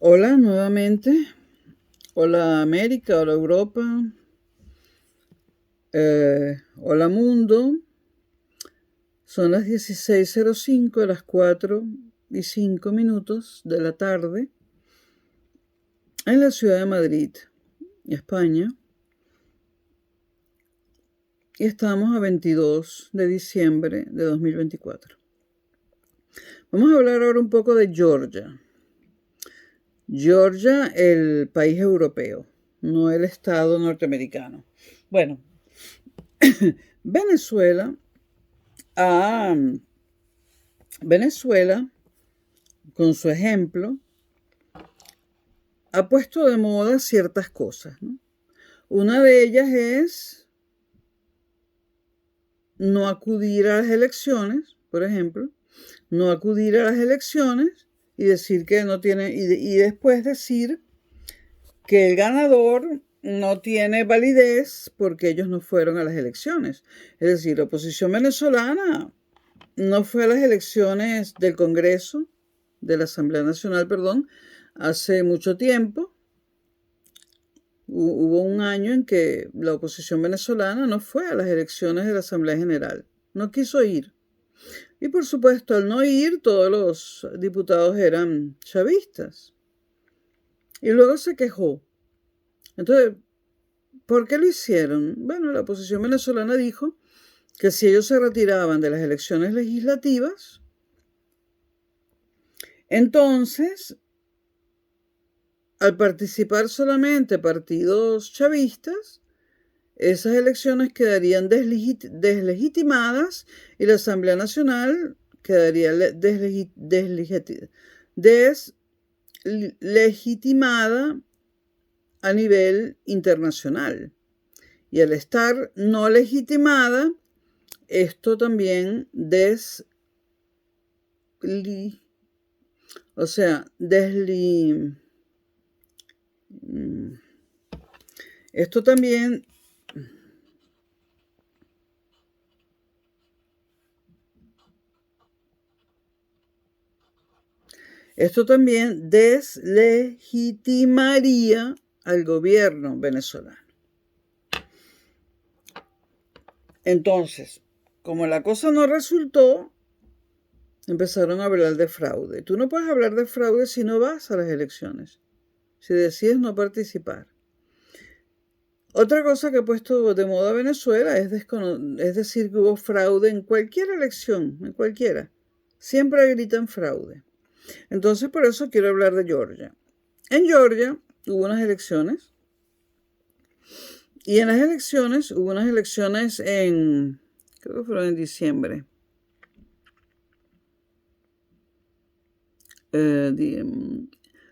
Hola nuevamente. Hola América, hola Europa, hola mundo. Son las 16:05, las 4:05 de la tarde, en la ciudad de Madrid, España. Y estamos a 22 de diciembre de 2024. Vamos a hablar ahora un poco de Georgia. Georgia, el país europeo, no el estado norteamericano. Bueno, Venezuela Venezuela, con su ejemplo, ha puesto de moda ciertas cosas, ¿no? Una de ellas es no acudir a las elecciones, por ejemplo, no acudir a las elecciones y decir que no tiene, y después decir que el ganador no tiene validez porque ellos no fueron a las elecciones. Es decir, la oposición venezolana no fue a las elecciones del Congreso, de la Asamblea Nacional, perdón, hace mucho tiempo. Hubo un año en que la oposición venezolana no fue a las elecciones de la Asamblea General, no quiso ir. Y por supuesto, al no ir, todos los diputados eran chavistas. Y luego se quejó. Entonces, ¿por qué lo hicieron? Bueno, la oposición venezolana dijo que si ellos se retiraban de las elecciones legislativas, entonces, al participar solamente partidos chavistas, esas elecciones quedarían deslegitimadas y la Asamblea Nacional quedaría deslegitimada a nivel internacional. Y al estar no legitimada, esto también esto también deslegitimaría al gobierno venezolano. Entonces, como la cosa no resultó, empezaron a hablar de fraude. Tú no puedes hablar de fraude si no vas a las elecciones, si decides no participar. Otra cosa que ha puesto de moda Venezuela es decir que hubo fraude en cualquier elección, en cualquiera. Siempre gritan fraude. Entonces, por eso quiero hablar de Georgia. En Georgia hubo unas elecciones. Y en las elecciones, hubo unas elecciones creo que fueron en diciembre. Hubo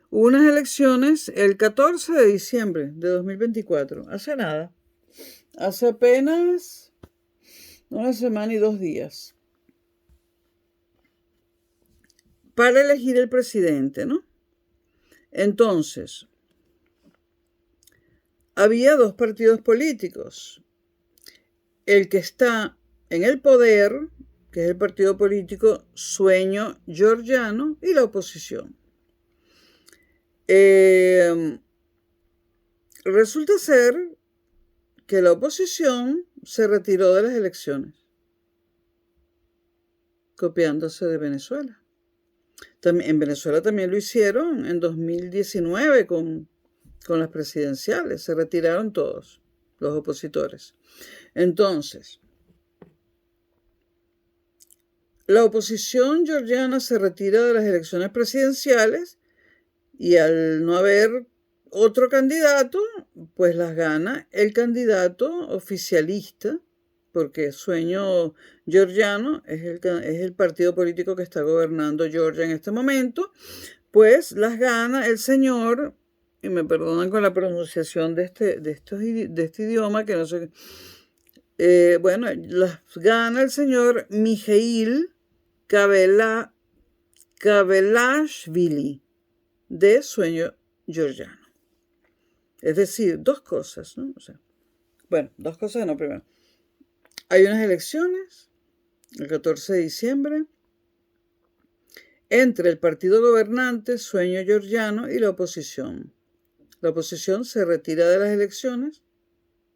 unas elecciones el 14 de diciembre de 2024, hace nada, hace apenas una semana y 2 días, para elegir el presidente, ¿no? Entonces, había dos partidos políticos. El que está en el poder, que es el partido político Sueño Georgiano, y la oposición. Resulta ser que la oposición se retiró de las elecciones, copiándose de Venezuela. En Venezuela también lo hicieron en 2019 con las presidenciales. Se retiraron todos los opositores. Entonces, la oposición georgiana se retira de las elecciones presidenciales y al no haber otro candidato, pues las gana el candidato oficialista, porque Sueño Georgiano es el partido político que está gobernando Georgia en este momento, pues las gana el señor, y me perdonan con la pronunciación de este idioma, que no sé, bueno, las gana el señor Mikhail Kavelashvili, de Sueño Georgiano. Es decir, dos cosas, ¿no? Dos cosas no, primero. Hay unas elecciones el 14 de diciembre entre el partido gobernante, Sueño Georgiano, y la oposición. La oposición se retira de las elecciones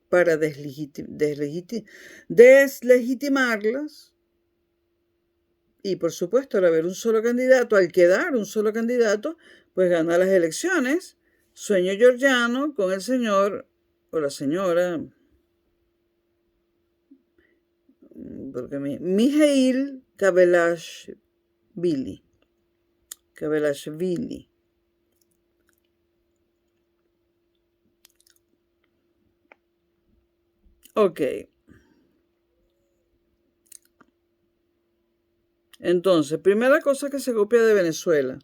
para deslegitimarlas. Y por supuesto, al haber un solo candidato, al quedar un solo candidato, pues gana las elecciones Sueño Georgiano con el señor o la señora, porque Mijail Kavelashvili. Ok. Entonces, primera cosa que se copia de Venezuela,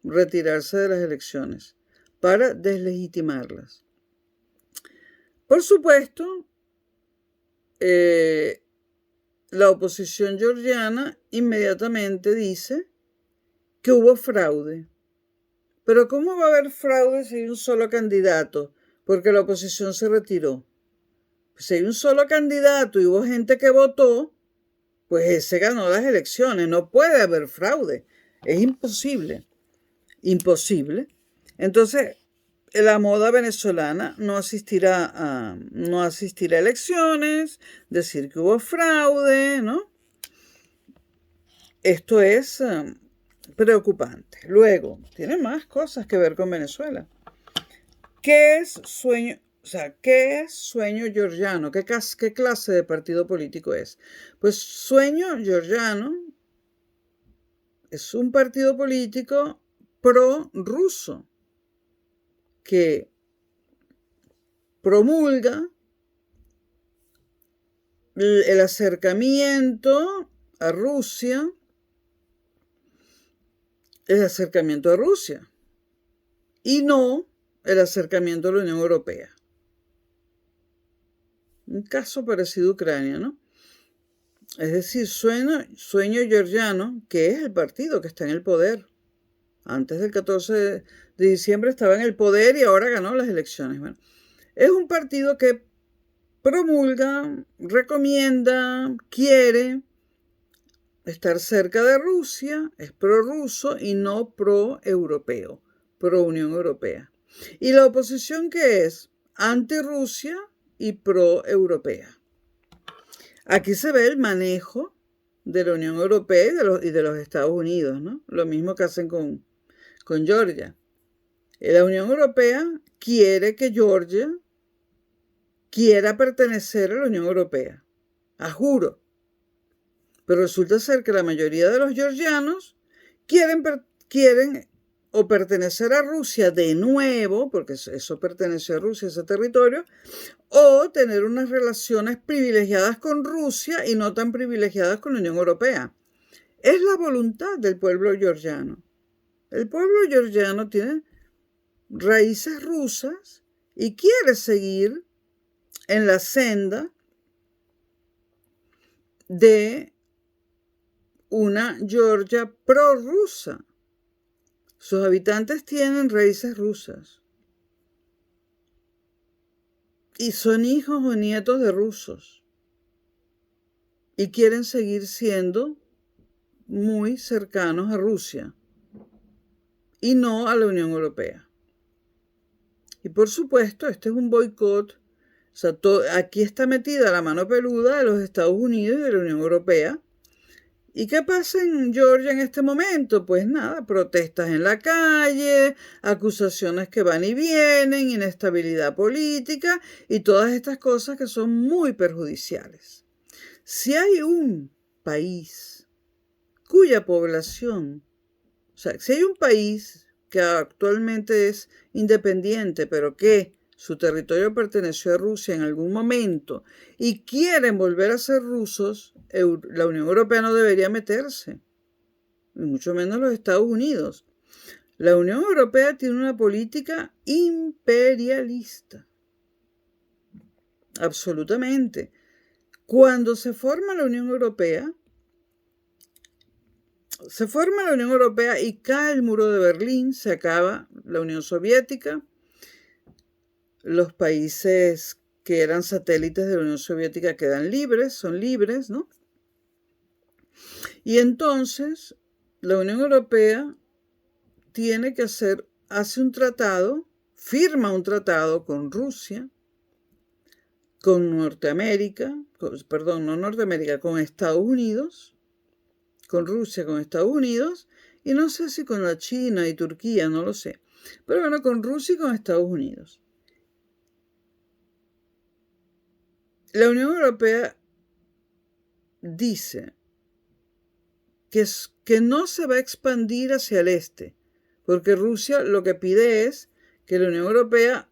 retirarse de las elecciones para deslegitimarlas. Por supuesto, la oposición georgiana inmediatamente dice que hubo fraude. Pero ¿cómo va a haber fraude si hay un solo candidato? Porque la oposición se retiró. Pues si hay un solo candidato y hubo gente que votó, pues ese ganó las elecciones. No puede haber fraude. Es imposible. Imposible. Entonces, la moda venezolana no asistirá a elecciones, decir que hubo fraude, ¿no? Esto es preocupante. Luego, tiene más cosas que ver con Venezuela. ¿Qué es Sueño Georgiano? ¿Qué clase de partido político es? Pues Sueño Georgiano es un partido político pro-ruso que promulga el acercamiento a Rusia, y no el acercamiento a la Unión Europea. Un caso parecido a Ucrania, ¿no? Es decir, Sueño Georgiano, que es el partido que está en el poder. Antes del 14 de diciembre estaba en el poder y ahora ganó las elecciones. Bueno, es un partido que promulga, recomienda, quiere estar cerca de Rusia, es prorruso y no pro-europeo, pro-Unión Europea. ¿Y la oposición qué es? Anti-Rusia y pro-europea. Aquí se ve el manejo de la Unión Europea y de los Estados Unidos, ¿no? Lo mismo que hacen con Georgia. La Unión Europea quiere que Georgia quiera pertenecer a la Unión Europea, a juro. Pero resulta ser que la mayoría de los georgianos quieren o pertenecer a Rusia de nuevo, porque eso perteneció a Rusia, ese territorio, o tener unas relaciones privilegiadas con Rusia y no tan privilegiadas con la Unión Europea. Es la voluntad del pueblo georgiano. El pueblo georgiano tiene raíces rusas y quiere seguir en la senda de una Georgia prorrusa. Sus habitantes tienen raíces rusas y son hijos o nietos de rusos y quieren seguir siendo muy cercanos a Rusia y no a la Unión Europea. Y por supuesto, este es un boicot. O sea, aquí está metida la mano peluda de los Estados Unidos y de la Unión Europea. ¿Y qué pasa en Georgia en este momento? Pues nada, protestas en la calle, acusaciones que van y vienen, inestabilidad política y todas estas cosas que son muy perjudiciales. Si hay un país cuya población, o sea, si hay un país que actualmente es independiente, pero que su territorio perteneció a Rusia en algún momento y quieren volver a ser rusos, la Unión Europea no debería meterse, y mucho menos los Estados Unidos. La Unión Europea tiene una política imperialista. Absolutamente. Cuando se forma la Unión Europea, y cae el muro de Berlín, se acaba la Unión Soviética. Los países que eran satélites de la Unión Soviética quedan libres, son libres, ¿no? Y entonces la Unión Europea hace un tratado, firma un tratado con Rusia, con Norteamérica, con Estados Unidos, con Rusia, con Estados Unidos, y no sé si con la China y Turquía, no lo sé. Pero bueno, con Rusia y con Estados Unidos. La Unión Europea dice que no se va a expandir hacia el este, porque Rusia lo que pide es que la Unión Europea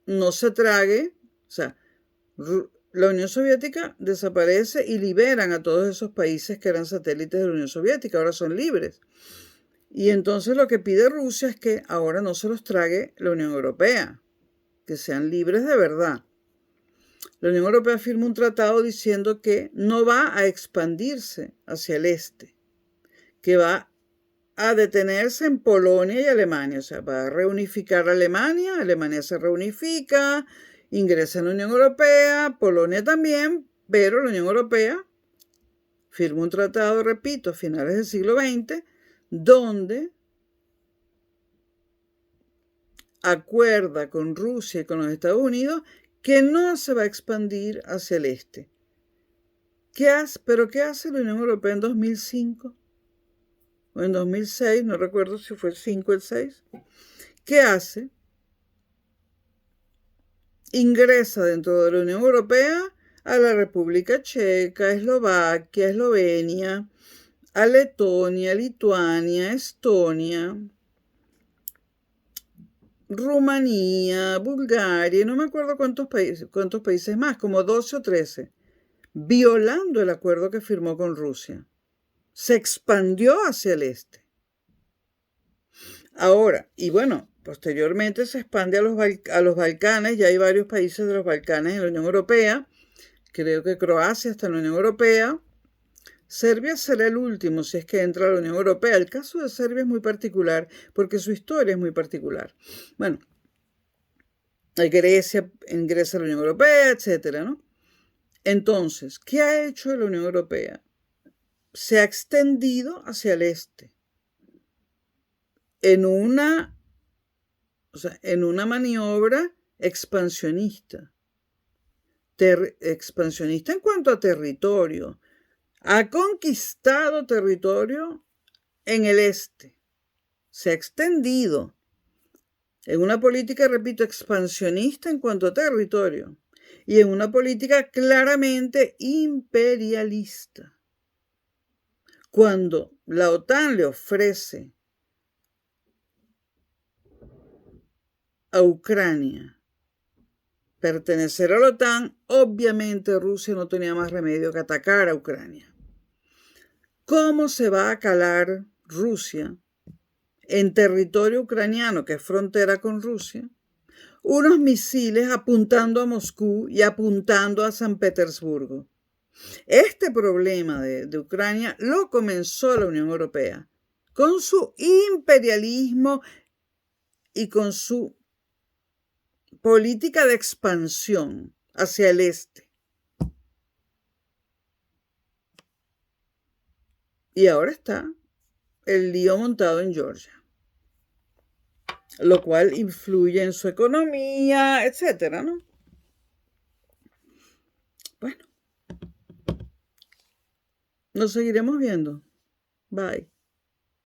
no se trague, o sea, la Unión Soviética desaparece y liberan a todos esos países que eran satélites de la Unión Soviética, ahora son libres. Y entonces lo que pide Rusia es que ahora no se los trague la Unión Europea, que sean libres de verdad. La Unión Europea firma un tratado diciendo que no va a expandirse hacia el este, que va a detenerse en Polonia y Alemania, o sea, va a reunificar a Alemania, Alemania se reunifica, ingresa en la Unión Europea, Polonia también, pero la Unión Europea firma un tratado, repito, a finales del siglo XX, donde acuerda con Rusia y con los Estados Unidos que no se va a expandir hacia el este. ¿Pero qué hace la Unión Europea en 2005? O en 2006, no recuerdo si fue el 5 o el 6. ¿Qué hace? Ingresa dentro de la Unión Europea a la República Checa, Eslovaquia, Eslovenia, a Letonia, Lituania, Estonia, Rumanía, Bulgaria, no me acuerdo cuántos países más, como 12 o 13, violando el acuerdo que firmó con Rusia. Se expandió hacia el este. Ahora, y bueno, posteriormente se expande a los Balcanes, ya hay varios países de los Balcanes en la Unión Europea, creo que Croacia está en la Unión Europea. Serbia será el último si es que entra a la Unión Europea. El caso de Serbia es muy particular porque su historia es muy particular. Bueno, Grecia ingresa a la Unión Europea, etcétera, ¿no? Entonces, ¿qué ha hecho la Unión Europea? Se ha extendido hacia el este en una maniobra expansionista. Expansionista en cuanto a territorio. Ha conquistado territorio en el este. Se ha extendido en una política, repito, expansionista en cuanto a territorio y en una política claramente imperialista. Cuando la OTAN le ofrece a Ucrania pertenecer a la OTAN, obviamente Rusia no tenía más remedio que atacar a Ucrania. ¿Cómo se va a calar Rusia en territorio ucraniano, que es frontera con Rusia, unos misiles apuntando a Moscú y apuntando a San Petersburgo? Este problema de Ucrania lo comenzó la Unión Europea con su imperialismo y con su política de expansión hacia el este. Y ahora está el lío montado en Georgia, lo cual influye en su economía, etcétera, ¿no? Bueno, nos seguiremos viendo. Bye.